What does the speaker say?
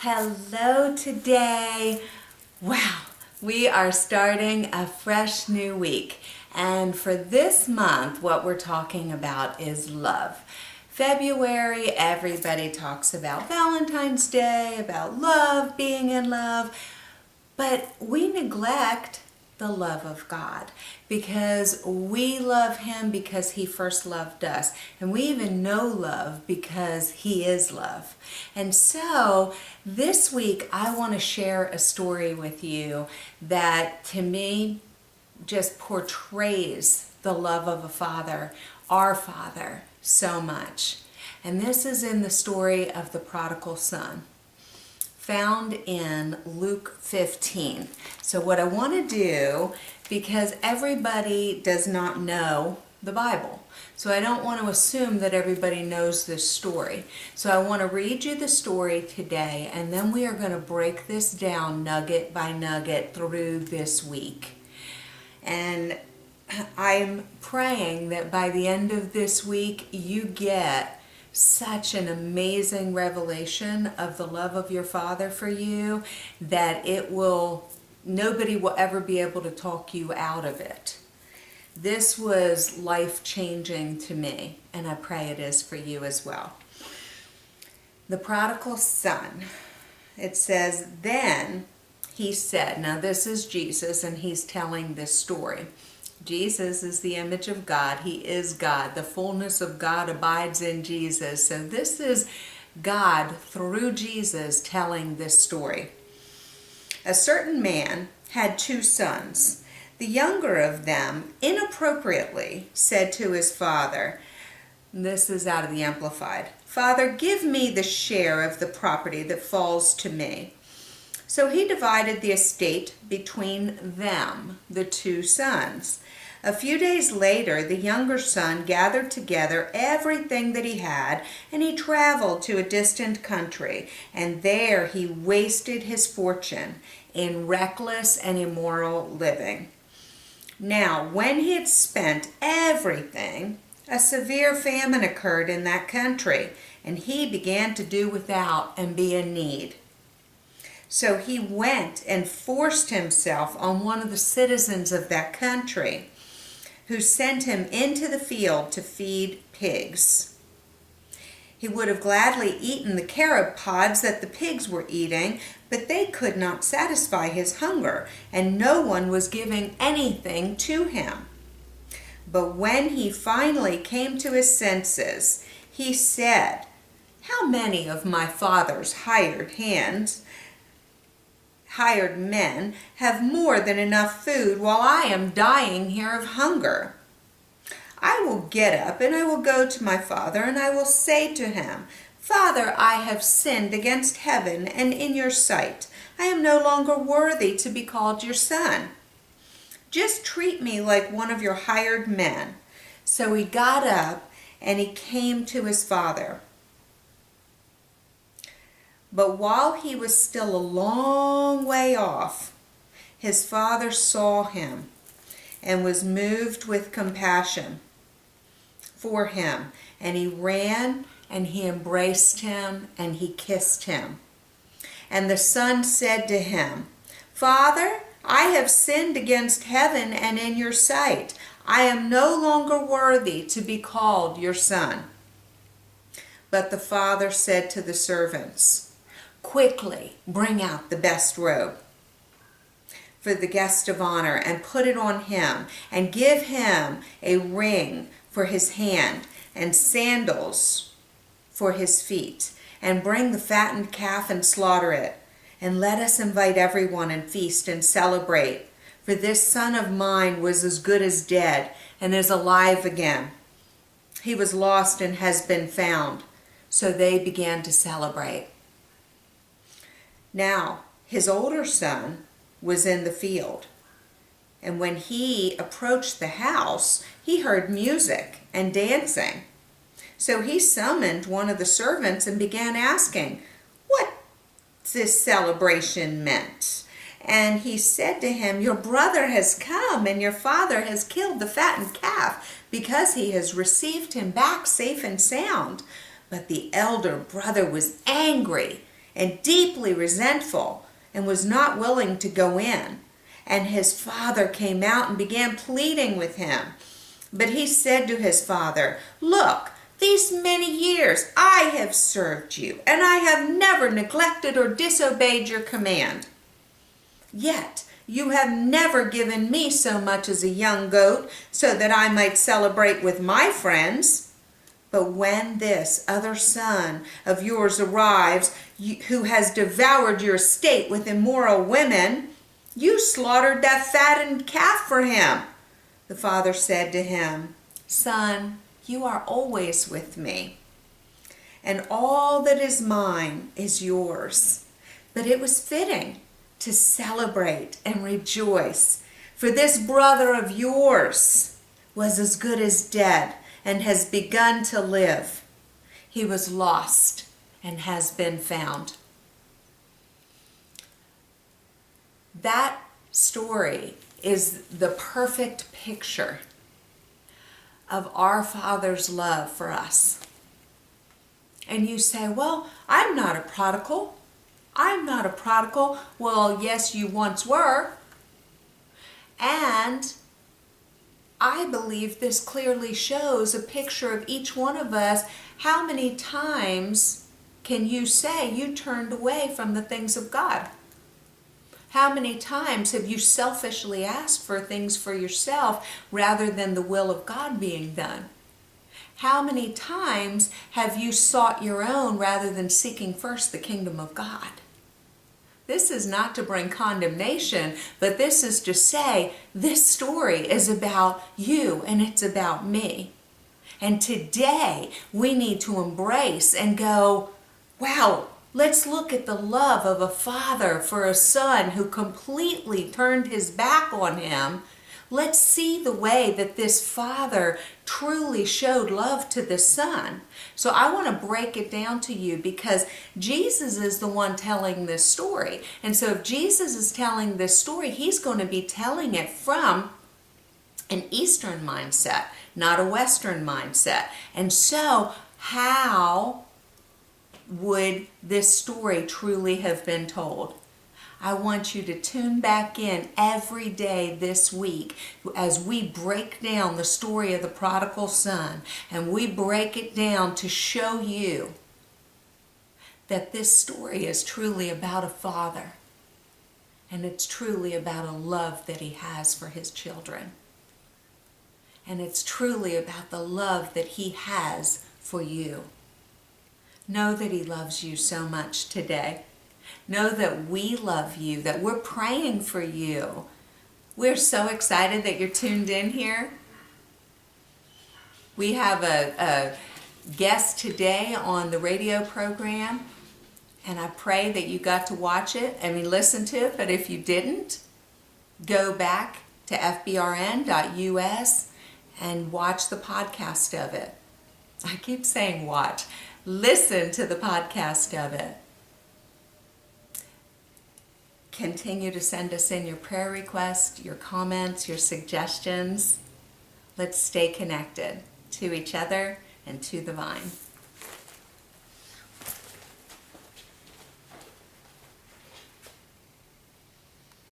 Hello today. Wow, we are starting a fresh new week. And for this month, what we're talking about is love. February, everybody talks about Valentine's Day, about love, being in love, but we neglect the love of God because we love Him because He first loved us, and we even know love because He is love. And so this week I want to share a story with you that to me just portrays the love of a father, our Father, so much. And this is in the story of the prodigal son, found in Luke 15. So what I want to do, because everybody does not know the Bible, so I don't want to assume that everybody knows this story. So I want to read you the story today, and then we are going to break this down nugget by nugget through this week. And I'm praying that by the end of this week, you get such an amazing revelation of the love of your Father for you that nobody will ever be able to talk you out of it. This was life-changing to me, and I pray it is for you as well. The prodigal son, it says, then he said, now this is Jesus, and he's telling this story. Jesus is the image of God. He is God. The fullness of God abides in Jesus. So this is God through Jesus telling this story. A certain man had 2 sons. The younger of them inappropriately said to his father, this is out of the Amplified, "Father, give me the share of the property that falls to me." So he divided the estate between them, the 2 sons. A few days later, the younger son gathered together everything that he had, and he traveled to a distant country, and there he wasted his fortune in reckless and immoral living. Now, when he had spent everything, a severe famine occurred in that country, and he began to do without and be in need. So he went and forced himself on one of the citizens of that country, who sent him into the field to feed pigs. He would have gladly eaten the carob pods that the pigs were eating, but they could not satisfy his hunger, and no one was giving anything to him. But when he finally came to his senses, he said, "How many of my father's hired men have more than enough food while I am dying here of hunger? I will get up and I will go to my father, and I will say to him, 'Father, I have sinned against heaven and in your sight. I am no longer worthy to be called your son. Just treat me like one of your hired men.' So he got up and he came to his father. But while he was still a long way off, his father saw him and was moved with compassion for him. And he ran and he embraced him and he kissed him. And the son said to him, 'Father, I have sinned against heaven and in your sight. I am no longer worthy to be called your son.' But the father said to the servants, 'Quickly bring out the best robe for the guest of honor and put it on him, and give him a ring for his hand and sandals for his feet, and bring the fattened calf and slaughter it, and let us invite everyone and feast and celebrate. For this son of mine was as good as dead and is alive again. He was lost and has been found.' So they began to celebrate. Now, his older son was in the field, and when he approached the house, he heard music and dancing. So he summoned one of the servants and began asking what this celebration meant. And he said to him, 'Your brother has come, and your father has killed the fattened calf, because he has received him back safe and sound.' But the elder brother was angry and deeply resentful, and was not willing to go in. And his father came out and began pleading with him. But he said to his father, "Look, these many years I have served you, and I have never neglected or disobeyed your command. Yet you have never given me so much as a young goat so that I might celebrate with my friends. But when this other son of yours arrives, who has devoured your estate with immoral women, you slaughtered that fattened calf for him." The father said to him, "Son, you are always with me, and all that is mine is yours. But it was fitting to celebrate and rejoice, for this brother of yours was as good as dead and has begun to live. He was lost and has been found." That story is the perfect picture of our Father's love for us. And you say, "Well, I'm not a prodigal. I'm not a prodigal." Well, yes, you once were. And I believe this clearly shows a picture of each one of us. How many times can you say you turned away from the things of God? How many times have you selfishly asked for things for yourself rather than the will of God being done? How many times have you sought your own rather than seeking first the kingdom of God? This is not to bring condemnation, but this is to say this story is about you and it's about me. And today we need to embrace and go, wow, let's look at the love of a father for a son who completely turned his back on him. Let's see the way that this father truly showed love to the son. So I want to break it down to you because Jesus is the one telling this story. And so if Jesus is telling this story, he's going to be telling it from an Eastern mindset, not a Western mindset. And so how would this story truly have been told? I want you to tune back in every day this week as we break down the story of the prodigal son, and we break it down to show you that this story is truly about a father, and it's truly about a love that he has for his children. And it's truly about the love that he has for you. Know that he loves you so much today. Know that we love you, that we're praying for you. We're so excited that you're tuned in here. We have a guest today on the radio program, and I pray that you got to watch it. Listen to it, but if you didn't, go back to fbrn.us and watch the podcast of it. I keep saying watch. Listen to the podcast of it. Continue to send us in your prayer requests, your comments, your suggestions. Let's stay connected to each other and to the vine.